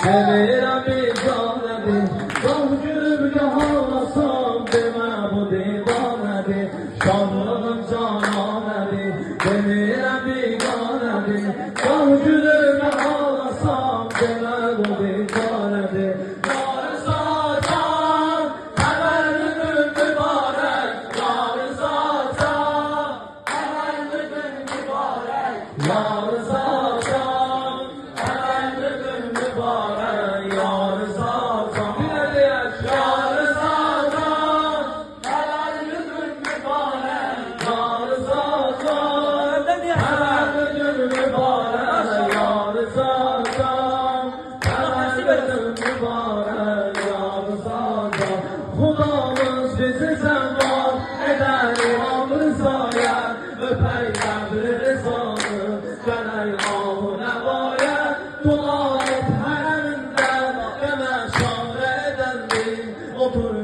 Demirəm biganədir, qan gülüb ağlasam, demə bu divanədir, şanlığım cananədir. Demirəm biganədir, qan gülüb ağlasam, demə bu divanədir. Yarı saçan, təvəllüdün mübarək, yarı saçan, təvəllüdün mübarək, yarı saçan, təvəllüdün mübarək, yarı saçan. Bir də deyək, yarı saçan, təvəllüdün mübarək, yarı saçan, təvəllüdün mübarək, yarı saçan, təvəllüdün mübarək, yarı saçan. Xudamız bizi sən var, edər İmam Rızaya, öpək qəbri Rızanı, gələk ahı nəvaya, dua et hərəmində, demə şarə edəndir, otur